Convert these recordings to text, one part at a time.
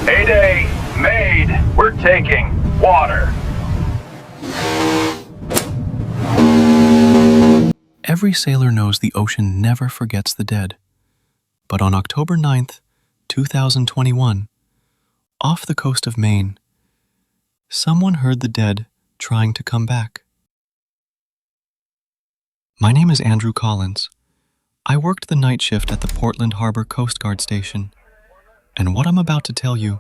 Mayday, made. We're taking water. Every sailor knows the ocean never forgets the dead. But on October 9th, 2021, off the coast of Maine, someone heard the dead trying to come back. My name is Andrew Collins. I worked the night shift at the Portland Harbor Coast Guard Station, and what I'm about to tell you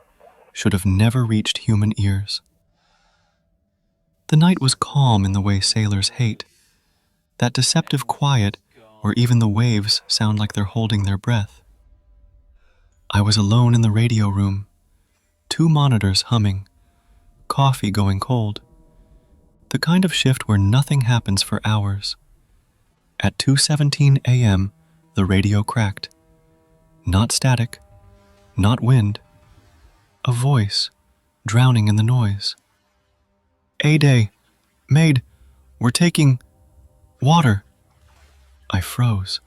should have never reached human ears. The night was calm in the way sailors hate, that deceptive quiet where even the waves sound like they're holding their breath. I was alone in the radio room, 2 monitors humming, coffee going cold, the kind of shift where nothing happens for hours. At 2:17 a.m., the radio cracked. Not static, not wind, a voice drowning in the noise. "A-Day, Maid, we're taking water." I froze.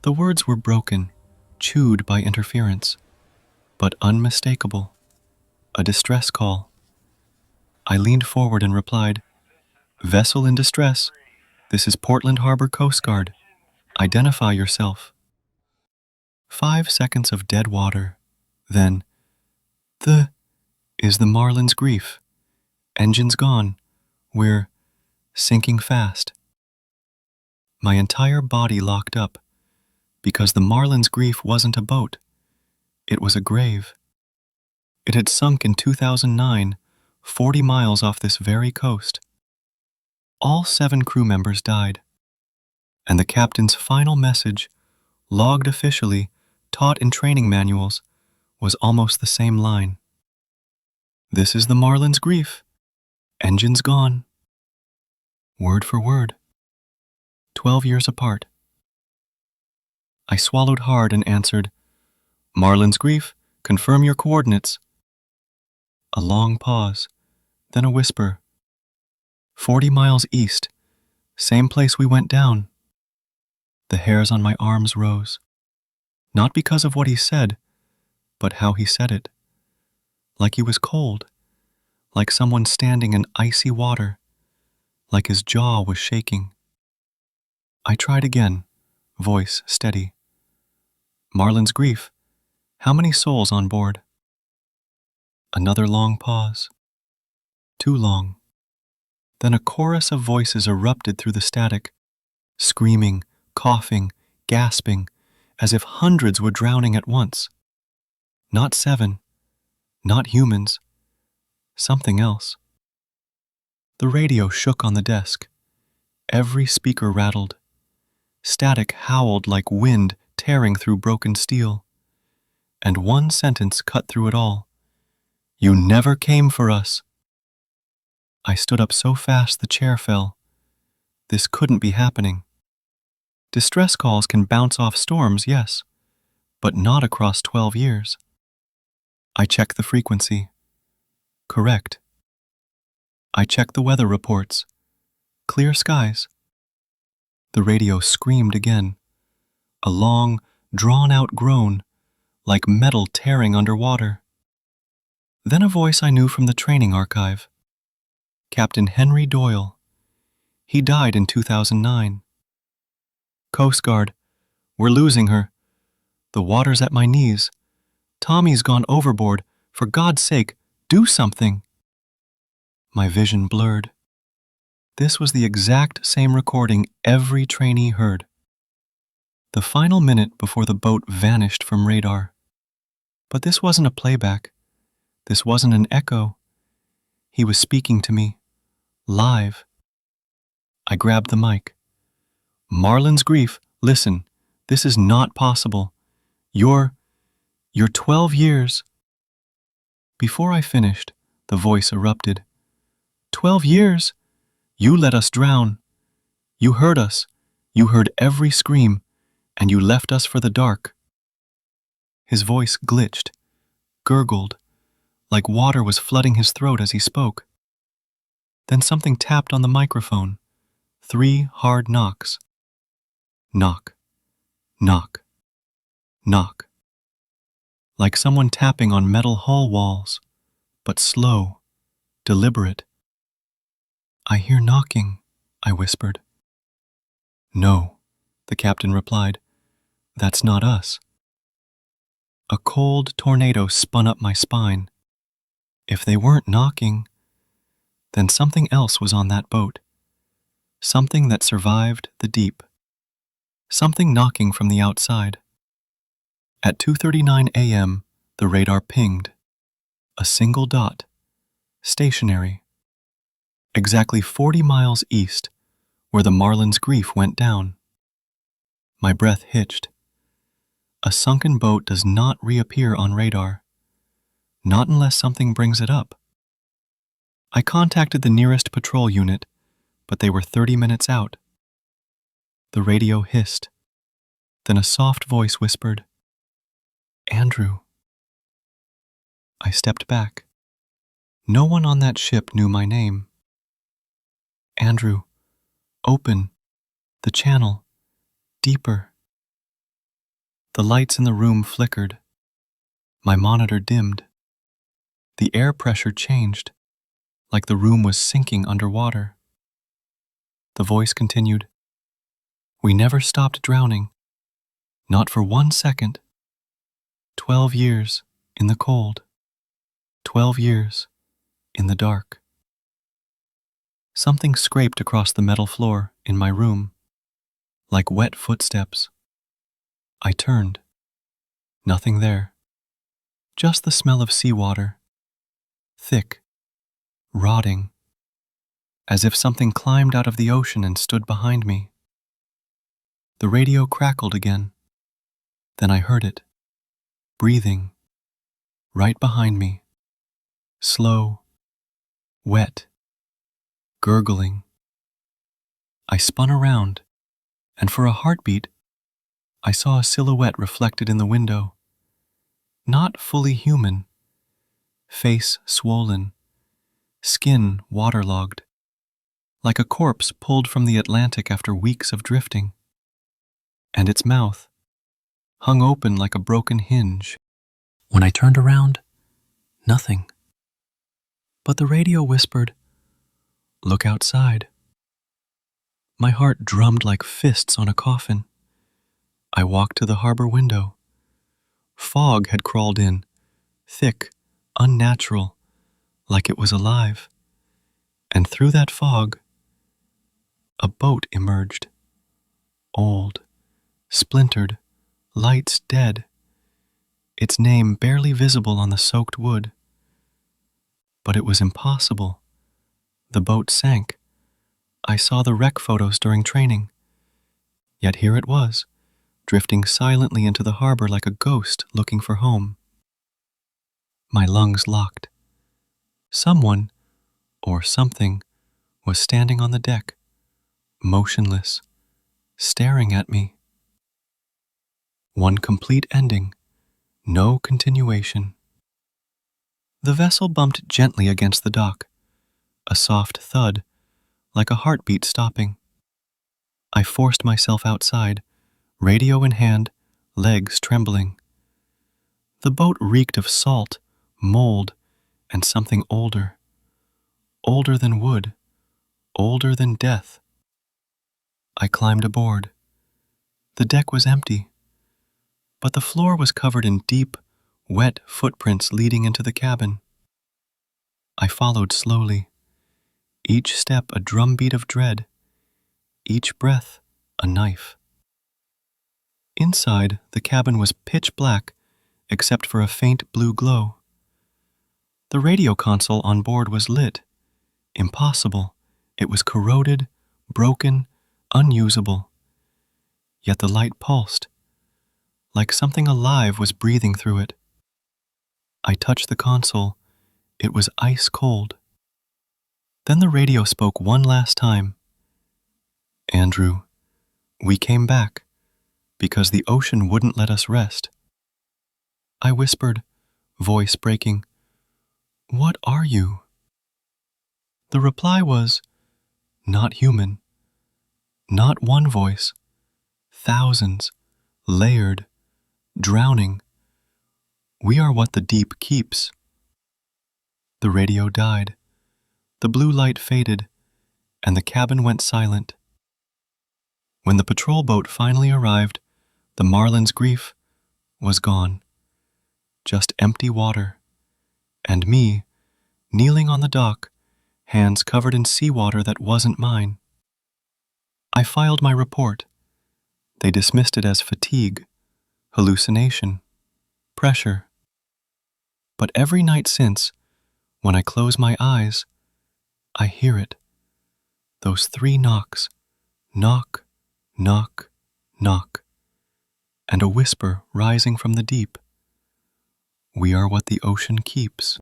The words were broken, chewed by interference, but unmistakable. A distress call. I leaned forward and replied, "Vessel in distress. This is Portland Harbor Coast Guard. Identify yourself." 5 seconds of dead water. Then, is the Marlin's grief. Engine's gone. We're sinking fast. My entire body locked up, because the Marlin's grief wasn't a boat. It was a grave. It had sunk in 2009, 40 miles off this very coast. All 7 crew members died, and the captain's final message, logged officially, taught in training manuals, was almost the same line. "This is the Marlin's grief. Engine's gone." Word for word. 12 years apart. I swallowed hard and answered, "Marlin's grief, confirm your coordinates." A long pause, then a whisper. 40 miles east, same place we went down. The hairs on my arms rose, not because of what he said, but how he said it. Like he was cold, like someone standing in icy water, like his jaw was shaking. I tried again, voice steady. "Marlin's grief, how many souls on board?" Another long pause. Too long. Then a chorus of voices erupted through the static, screaming, coughing, gasping, as if hundreds were drowning at once. Not 7, not humans, something else. The radio shook on the desk. Every speaker rattled. Static howled like wind tearing through broken steel. And one sentence cut through it all. "You never came for us." I stood up so fast the chair fell. This couldn't be happening. Distress calls can bounce off storms, yes, but not across 12 years. I checked the frequency. Correct. I checked the weather reports. Clear skies. The radio screamed again. A long, drawn-out groan, like metal tearing underwater. Then a voice I knew from the training archive. Captain Henry Doyle. He died in 2009. "Coast Guard, we're losing her. The water's at my knees. Tommy's gone overboard. For God's sake, do something." My vision blurred. This was the exact same recording every trainee heard. The final minute before the boat vanished from radar. But this wasn't a playback. This wasn't an echo. He was speaking to me, live. I grabbed the mic. "Marlin's grief, listen, this is not possible. You're 12 years." Before I finished, the voice erupted. "12 years? You let us drown. You heard us. You heard every scream, and you left us for the dark." His voice glitched, gurgled, like water was flooding his throat as he spoke. Then something tapped on the microphone. 3 hard knocks. Knock, knock, knock. like someone tapping on metal hull walls, but slow, deliberate. "I hear knocking," I whispered. "No," the captain replied. "That's not us." A cold tornado spun up my spine. If they weren't knocking, then something else was on that boat. Something that survived the deep. Something knocking from the outside. At 2:39 a.m., the radar pinged. A single dot. Stationary. Exactly 40 miles east, where the Marlin's Grief went down. My breath hitched. A sunken boat does not reappear on radar. Not unless something brings it up. I contacted the nearest patrol unit, but they were 30 minutes out. The radio hissed. Then a soft voice whispered, "Andrew." I stepped back. No one on that ship knew my name. "Andrew, open the channel, deeper." The lights in the room flickered. My monitor dimmed. The air pressure changed, like the room was sinking underwater. The voice continued, "We never stopped drowning. Not for 1 second. 12 years in the cold. 12 years in the dark." Something scraped across the metal floor in my room, like wet footsteps. I turned. Nothing there. Just the smell of seawater. Thick, rotting, as if something climbed out of the ocean and stood behind me. The radio crackled again. Then I heard it, breathing, right behind me. Slow, wet, gurgling. I spun around, and for a heartbeat, I saw a silhouette reflected in the window. Not fully human. Face swollen, skin waterlogged, like a corpse pulled from the Atlantic after weeks of drifting. And its mouth hung open like a broken hinge. When I turned around, nothing. But the radio whispered, "Look outside." My heart drummed like fists on a coffin. I walked to the harbor window. Fog had crawled in, thick, unnatural, like it was alive. And through that fog, a boat emerged. Old, splintered, lights dead. Its name barely visible on the soaked wood. But it was impossible. The boat sank. I saw the wreck photos during training. Yet here it was, drifting silently into the harbor like a ghost looking for home. My lungs locked. Someone, or something, was standing on the deck, motionless, staring at me. One complete ending, no continuation. The vessel bumped gently against the dock, a soft thud, like a heartbeat stopping. I forced myself outside, radio in hand, legs trembling. The boat reeked of salt, mold, and something older. Older than wood, older than death. I climbed aboard. The deck was empty, but the floor was covered in deep, wet footprints leading into the cabin. I followed slowly, each step a drumbeat of dread, each breath a knife. Inside, the cabin was pitch black, except for a faint blue glow. The radio console on board was lit. Impossible. It was corroded, broken, unusable. Yet the light pulsed, like something alive was breathing through it. I touched the console. It was ice cold. Then the radio spoke one last time. "Andrew, we came back because the ocean wouldn't let us rest." I whispered, voice breaking, "What are you?" The reply was, "Not human." Not one voice. Thousands, layered, drowning. We are what the deep keeps. The radio died. The blue light faded, and the cabin went silent. When the patrol boat finally arrived, the Marlin's grief was gone. Just empty water. And me, kneeling on the dock, hands covered in seawater that wasn't mine. I filed my report. They dismissed it as fatigue, hallucination, pressure. But every night since, when I close my eyes, I hear it. Those 3 knocks. Knock, knock, knock. And a whisper rising from the deep. We are what the ocean keeps.